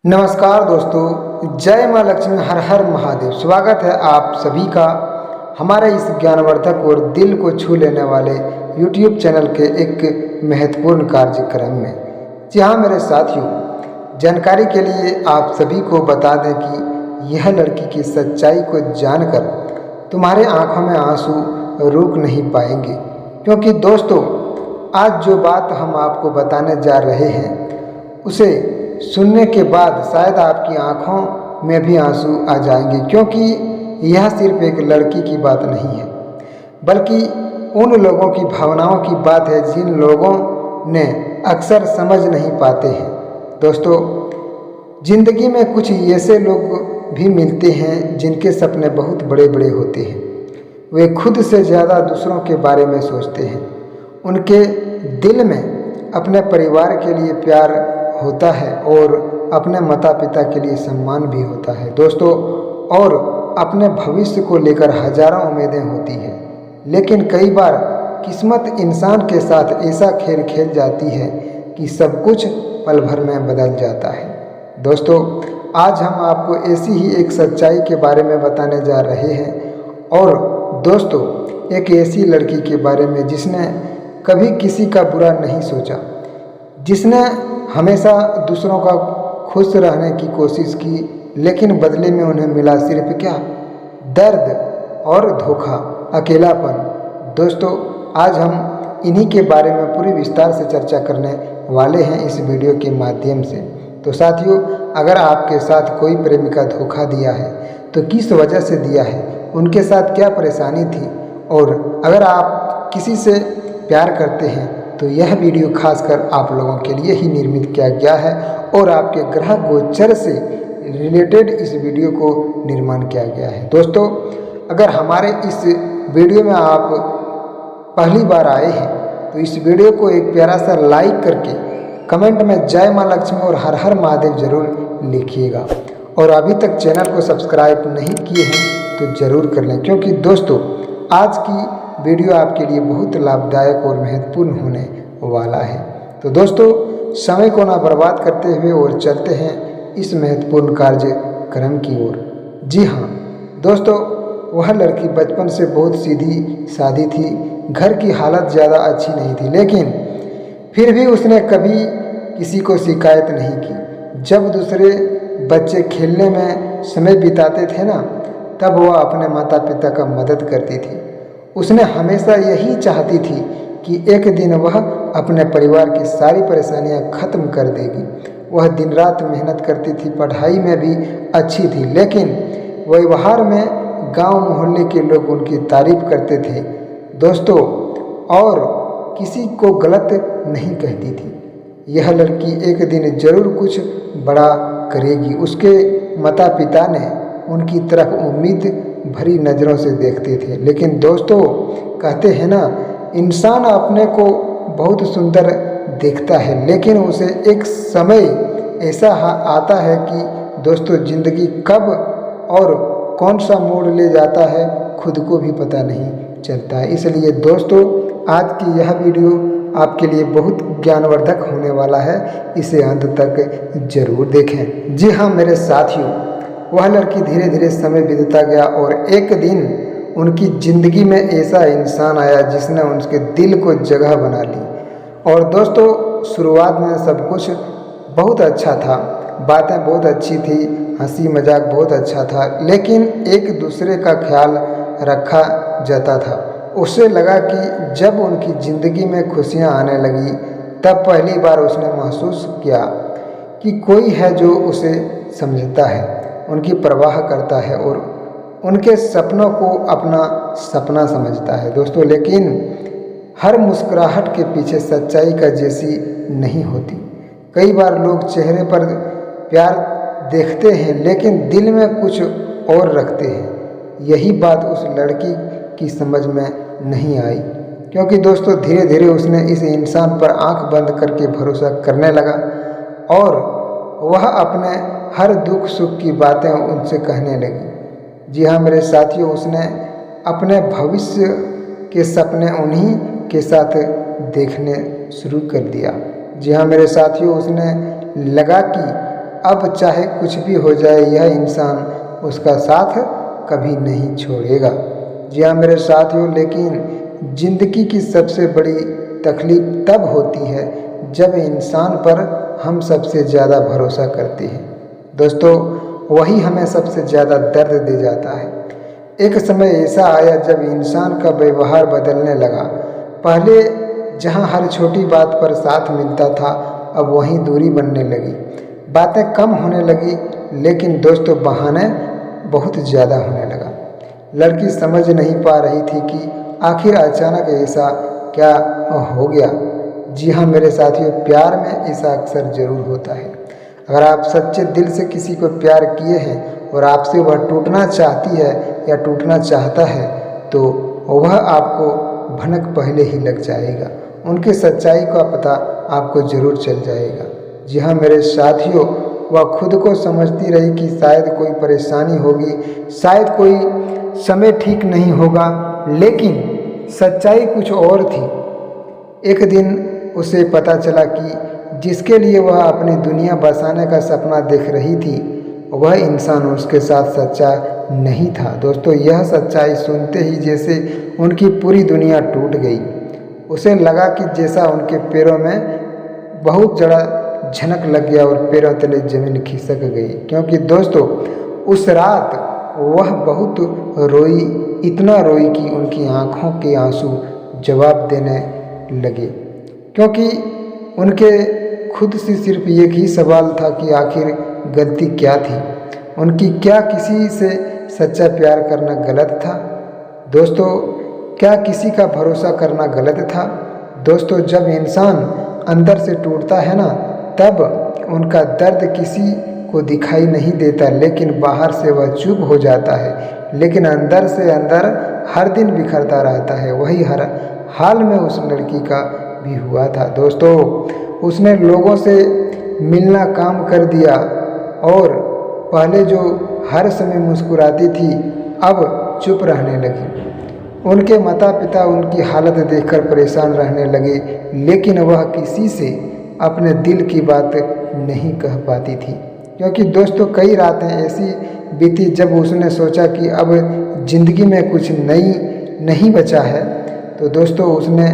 नमस्कार दोस्तों, जय माँ लक्ष्मी, हर हर महादेव। स्वागत है आप सभी का हमारे इस ज्ञानवर्धक और दिल को छू लेने वाले YouTube चैनल के एक महत्वपूर्ण कार्यक्रम में। जी हाँ मेरे साथियों, जानकारी के लिए आप सभी को बता दें कि यह लड़की की सच्चाई को जानकर तुम्हारे आंखों में आंसू रुक नहीं पाएंगे, क्योंकि दोस्तों आज जो बात हम आपको बताने जा रहे हैं उसे सुनने के बाद शायद आपकी आंखों में भी आंसू आ जाएंगे, क्योंकि यह सिर्फ एक लड़की की बात नहीं है बल्कि उन लोगों की भावनाओं की बात है जिन लोगों ने अक्सर समझ नहीं पाते हैं। दोस्तों, जिंदगी में कुछ ऐसे लोग भी मिलते हैं जिनके सपने बहुत बड़े बड़े होते हैं। वे खुद से ज़्यादा दूसरों के बारे में सोचते हैं। उनके दिल में अपने परिवार के लिए प्यार होता है और अपने माता पिता के लिए सम्मान भी होता है दोस्तों, और अपने भविष्य को लेकर हजारों उम्मीदें होती हैं। लेकिन कई बार किस्मत इंसान के साथ ऐसा खेल खेल जाती है कि सब कुछ पल भर में बदल जाता है। दोस्तों, आज हम आपको ऐसी ही एक सच्चाई के बारे में बताने जा रहे हैं, और दोस्तों एक ऐसी लड़की के बारे में जिसने कभी किसी का बुरा नहीं सोचा, जिसने हमेशा दूसरों का खुश रहने की कोशिश की, लेकिन बदले में उन्हें मिला सिर्फ क्या, दर्द और धोखा, अकेलापन। दोस्तों आज हम इन्हीं के बारे में पूरी विस्तार से चर्चा करने वाले हैं इस वीडियो के माध्यम से। तो साथियों, अगर आपके साथ कोई प्रेमिका धोखा दिया है तो किस वजह से दिया है, उनके साथ क्या परेशानी थी, और अगर आप किसी से प्यार करते हैं तो यह वीडियो खासकर आप लोगों के लिए ही निर्मित किया गया है, और आपके ग्रह गोचर से रिलेटेड इस वीडियो को निर्माण किया गया है। दोस्तों, अगर हमारे इस वीडियो में आप पहली बार आए हैं तो इस वीडियो को एक प्यारा सा लाइक करके कमेंट में जय माँ लक्ष्मी और हर हर महादेव जरूर लिखिएगा, और अभी तक चैनल को सब्सक्राइब नहीं किए हैं तो ज़रूर कर लें, क्योंकि दोस्तों आज की वीडियो आपके लिए बहुत लाभदायक और महत्वपूर्ण होने वाला है। तो दोस्तों समय को ना बर्बाद करते हुए और चलते हैं इस महत्वपूर्ण कार्यक्रम की ओर। जी हाँ दोस्तों, वह लड़की बचपन से बहुत सीधी सादी थी। घर की हालत ज़्यादा अच्छी नहीं थी, लेकिन फिर भी उसने कभी किसी को शिकायत नहीं की। जब दूसरे बच्चे खेलने में समय बिताते थे ना, तब वह अपने माता पिता का मदद करती थी। उसने हमेशा यही चाहती थी कि एक दिन वह अपने परिवार की सारी परेशानियां खत्म कर देगी। वह दिन रात मेहनत करती थी, पढ़ाई में भी अच्छी थी, लेकिन व्यवहार में गांव मोहल्ले के लोग उनकी तारीफ करते थे दोस्तों, और किसी को गलत नहीं कहती थी। यह लड़की एक दिन जरूर कुछ बड़ा करेगी। उसके माता पिता ने उनकी तरफ उम्मीद भरी नज़रों से देखते थे, लेकिन दोस्तों कहते हैं ना, इंसान अपने को बहुत सुंदर देखता है, लेकिन उसे एक समय ऐसा आता है कि दोस्तों ज़िंदगी कब और कौन सा मोड़ ले जाता है खुद को भी पता नहीं चलता है। इसलिए दोस्तों आज की यह वीडियो आपके लिए बहुत ज्ञानवर्धक होने वाला है, इसे अंत तक जरूर देखें। जी हाँ मेरे साथियों, वह लड़की धीरे धीरे समय बीतता गया और एक दिन उनकी ज़िंदगी में ऐसा इंसान आया जिसने उनके दिल को जगह बना ली। और दोस्तों शुरुआत में सब कुछ बहुत अच्छा था, बातें बहुत अच्छी थी, हंसी मजाक बहुत अच्छा था, लेकिन एक दूसरे का ख्याल रखा जाता था। उसे लगा कि जब उनकी ज़िंदगी में खुशियाँ आने लगी तब पहली बार उसने महसूस किया कि कोई है जो उसे समझता है, उनकी परवाह करता है और उनके सपनों को अपना सपना समझता है दोस्तों। लेकिन हर मुस्कुराहट के पीछे सच्चाई का जैसी नहीं होती। कई बार लोग चेहरे पर प्यार देखते हैं लेकिन दिल में कुछ और रखते हैं। यही बात उस लड़की की समझ में नहीं आई, क्योंकि दोस्तों धीरे धीरे उसने इस इंसान पर आंख बंद करके भरोसा करने लगा, और वह अपने हर दुख सुख की बातें उनसे कहने लगी। जी हाँ मेरे साथियों, उसने अपने भविष्य के सपने उन्हीं के साथ देखने शुरू कर दिया। जी हाँ मेरे साथियों, उसने लगा कि अब चाहे कुछ भी हो जाए यह इंसान उसका साथ कभी नहीं छोड़ेगा। जी हाँ मेरे साथियों, लेकिन ज़िंदगी की सबसे बड़ी तकलीफ तब होती है जब इंसान पर हम सबसे ज़्यादा भरोसा करते हैं। दोस्तों, वही हमें सबसे ज़्यादा दर्द दे जाता है। एक समय ऐसा आया जब इंसान का व्यवहार बदलने लगा। पहले जहां हर छोटी बात पर साथ मिलता था, अब वहीं दूरी बनने लगी। बातें कम होने लगी, लेकिन दोस्तों बहाने बहुत ज़्यादा होने लगा। लड़की समझ नहीं पा रही थी कि आखिर अचानक ऐसा क्या हो गया। जी हाँ मेरे साथियों, प्यार में ऐसा अक्सर ज़रूर होता है। अगर आप सच्चे दिल से किसी को प्यार किए हैं और आपसे वह टूटना चाहती है या टूटना चाहता है, तो वह आपको भनक पहले ही लग जाएगा। उनकी सच्चाई का पता आपको ज़रूर चल जाएगा। जी हाँ मेरे साथियों, वह खुद को समझती रही कि शायद कोई परेशानी होगी, शायद कोई समय ठीक नहीं होगा, लेकिन सच्चाई कुछ और थी। एक दिन उसे पता चला कि जिसके लिए वह अपनी दुनिया बसाने का सपना देख रही थी, वह इंसान उसके साथ सच्चा नहीं था। दोस्तों, यह सच्चाई सुनते ही जैसे उनकी पूरी दुनिया टूट गई। उसे लगा कि जैसा उनके पैरों में बहुत जड़ा झनक लग गया और पैरों तले जमीन खिसक गई। क्योंकि दोस्तों, उस रात वह बहुत रोई, इतना रोई कि उनकी आंखों के आंसू जवाब देने लगे। क्योंकि उनके खुद से सिर्फ एक ही सवाल था कि आखिर गलती क्या थी उनकी। क्या किसी से सच्चा प्यार करना गलत था? दोस्तों, क्या किसी का भरोसा करना गलत था? दोस्तों, जब इंसान अंदर से टूटता है ना, तब उनका दर्द किसी को दिखाई नहीं देता, लेकिन बाहर से वह चुप हो जाता है, लेकिन अंदर से अंदर हर दिन बिखरता रहता है। वही हर हाल में उस लड़की का भी हुआ था। दोस्तों, उसने लोगों से मिलना काम कर दिया और पहले जो हर समय मुस्कुराती थी, अब चुप रहने लगी। उनके माता पिता उनकी हालत देखकर परेशान रहने लगे, लेकिन वह किसी से अपने दिल की बात नहीं कह पाती थी। क्योंकि दोस्तों, कई रातें ऐसी बीती जब उसने सोचा कि अब ज़िंदगी में कुछ नहीं बचा है। तो दोस्तों, उसने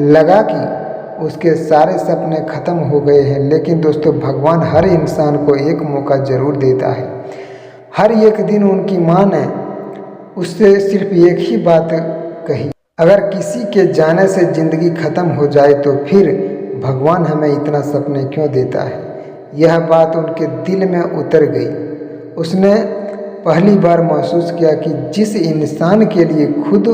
लगा कि उसके सारे सपने ख़त्म हो गए हैं। लेकिन दोस्तों, भगवान हर इंसान को एक मौका ज़रूर देता है। हर एक दिन उनकी माँ ने उससे सिर्फ एक ही बात कही, अगर किसी के जाने से ज़िंदगी ख़त्म हो जाए तो फिर भगवान हमें इतना सपने क्यों देता है। यह बात उनके दिल में उतर गई। उसने पहली बार महसूस किया कि जिस इंसान के लिए खुद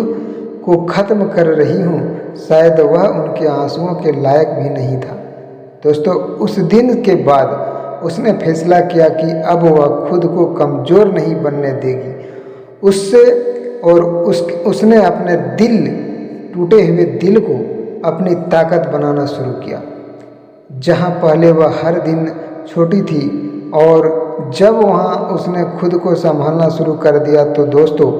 को ख़त्म कर रही हूँ, शायद वह उनके आंसुओं के लायक भी नहीं था। दोस्तों, उस दिन के बाद उसने फैसला किया कि अब वह खुद को कमज़ोर नहीं बनने देगी। उसने अपने टूटे हुए दिल को अपनी ताकत बनाना शुरू किया। जहाँ पहले वह हर दिन छोटी थी, और जब वहाँ उसने खुद को संभालना शुरू कर दिया, तो दोस्तों,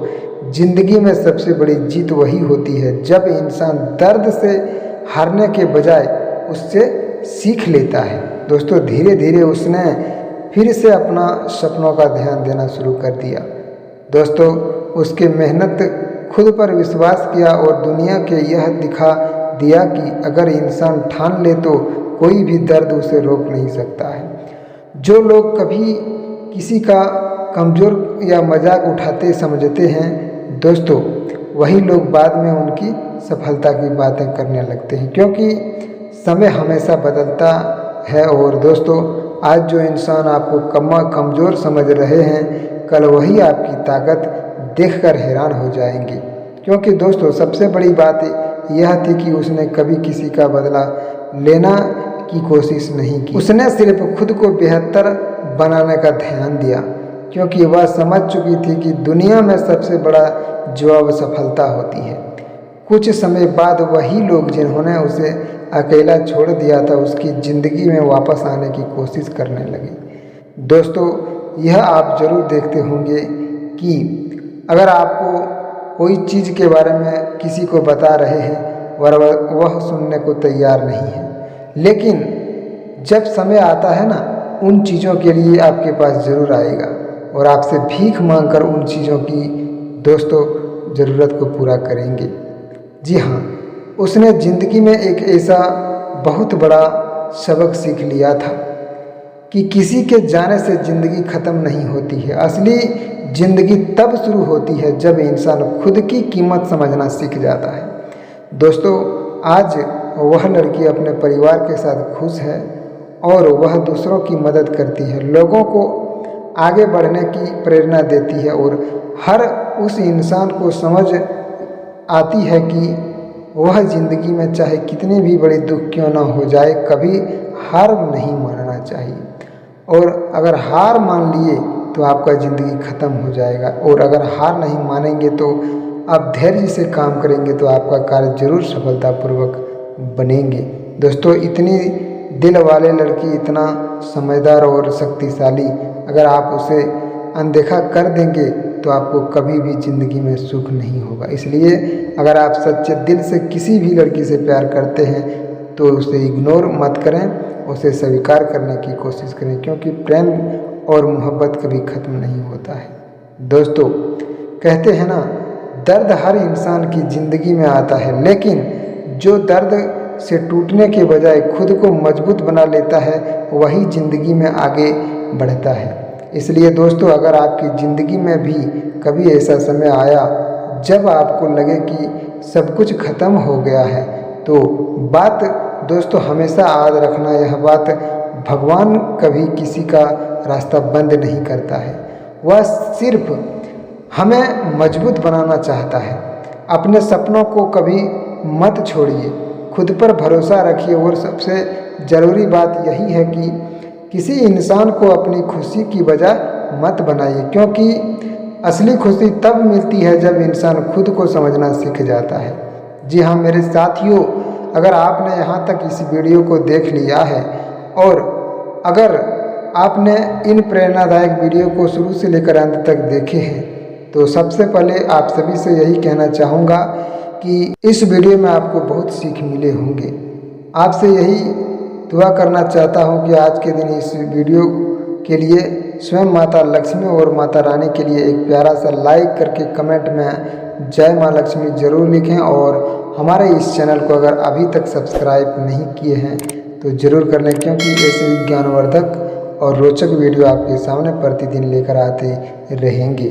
ज़िंदगी में सबसे बड़ी जीत वही होती है जब इंसान दर्द से हारने के बजाय उससे सीख लेता है। दोस्तों, धीरे धीरे उसने फिर से अपना सपनों का ध्यान देना शुरू कर दिया। दोस्तों, उसके मेहनत, खुद पर विश्वास किया और दुनिया के यह दिखा दिया कि अगर इंसान ठान ले तो कोई भी दर्द उसे रोक नहीं सकता है। जो लोग कभी किसी का कमज़ोर या मजाक उठाते समझते हैं, दोस्तों, वही लोग बाद में उनकी सफलता की बातें करने लगते हैं। क्योंकि समय हमेशा बदलता है। और दोस्तों, आज जो इंसान आपको कमज़ोर समझ रहे हैं, कल वही आपकी ताकत देखकर हैरान हो जाएंगे। क्योंकि दोस्तों, सबसे बड़ी बात यह थी कि उसने कभी किसी का बदला लेना की कोशिश नहीं की। उसने सिर्फ खुद को बेहतर बनाने का ध्यान दिया, क्योंकि वह समझ चुकी थी कि दुनिया में सबसे बड़ा जवाब सफलता होती है। कुछ समय बाद वही लोग जिन्होंने उसे अकेला छोड़ दिया था, उसकी ज़िंदगी में वापस आने की कोशिश करने लगे। दोस्तों, यह आप ज़रूर देखते होंगे कि अगर आपको कोई चीज़ के बारे में किसी को बता रहे हैं और वह सुनने को तैयार नहीं है, लेकिन जब समय आता है ना, उन चीज़ों के लिए आपके पास ज़रूर आएगा और आपसे भीख मांगकर उन चीज़ों की दोस्तों ज़रूरत को पूरा करेंगे। जी हाँ, उसने ज़िंदगी में एक ऐसा बहुत बड़ा सबक सीख लिया था कि किसी के जाने से ज़िंदगी ख़त्म नहीं होती है। असली ज़िंदगी तब शुरू होती है जब इंसान खुद की कीमत समझना सीख जाता है। दोस्तों, आज वह लड़की अपने परिवार के साथ खुश है और वह दूसरों की मदद करती है, लोगों को आगे बढ़ने की प्रेरणा देती है और हर उस इंसान को समझ आती है कि वह ज़िंदगी में चाहे कितनी भी बड़ी दुख क्यों ना हो जाए, कभी हार नहीं मानना चाहिए। और अगर हार मान लिए तो आपका ज़िंदगी ख़त्म हो जाएगा, और अगर हार नहीं मानेंगे तो आप धैर्य से काम करेंगे तो आपका कार्य जरूर सफलतापूर्वक बनेंगे। दोस्तों, इतनी दिल वाले लड़की, इतना समझदार और शक्तिशाली, अगर आप उसे अनदेखा कर देंगे तो आपको कभी भी ज़िंदगी में सुख नहीं होगा। इसलिए अगर आप सच्चे दिल से किसी भी लड़की से प्यार करते हैं तो उसे इग्नोर मत करें, उसे स्वीकार करने की कोशिश करें, क्योंकि प्रेम और मोहब्बत कभी ख़त्म नहीं होता है। दोस्तों, कहते हैं ना, दर्द हर इंसान की ज़िंदगी में आता है, लेकिन जो दर्द से टूटने के बजाय खुद को मजबूत बना लेता है वही ज़िंदगी में आगे बढ़ता है। इसलिए दोस्तों, अगर आपकी ज़िंदगी में भी कभी ऐसा समय आया जब आपको लगे कि सब कुछ ख़त्म हो गया है, तो बात दोस्तों हमेशा याद रखना, यह बात, भगवान कभी किसी का रास्ता बंद नहीं करता है, वह सिर्फ हमें मजबूत बनाना चाहता है। अपने सपनों को कभी मत छोड़िए, खुद पर भरोसा रखिए, और सबसे ज़रूरी बात यही है कि किसी इंसान को अपनी खुशी की वजह मत बनाइए, क्योंकि असली खुशी तब मिलती है जब इंसान खुद को समझना सीख जाता है। जी हाँ मेरे साथियों, अगर आपने यहाँ तक इस वीडियो को देख लिया है और अगर आपने इन प्रेरणादायक वीडियो को शुरू से लेकर अंत तक देखे हैं, तो सबसे पहले आप सभी से यही कहना चाहूँगा कि इस वीडियो में आपको बहुत सीख मिले होंगे। आपसे यही दुआ करना चाहता हूँ कि आज के दिन इस वीडियो के लिए स्वयं माता लक्ष्मी और माता रानी के लिए एक प्यारा सा लाइक करके कमेंट में जय माँ लक्ष्मी ज़रूर लिखें, और हमारे इस चैनल को अगर अभी तक सब्सक्राइब नहीं किए हैं तो ज़रूर कर लें, क्योंकि ऐसे ही ज्ञानवर्धक और रोचक वीडियो आपके सामने प्रतिदिन लेकर आते रहेंगे।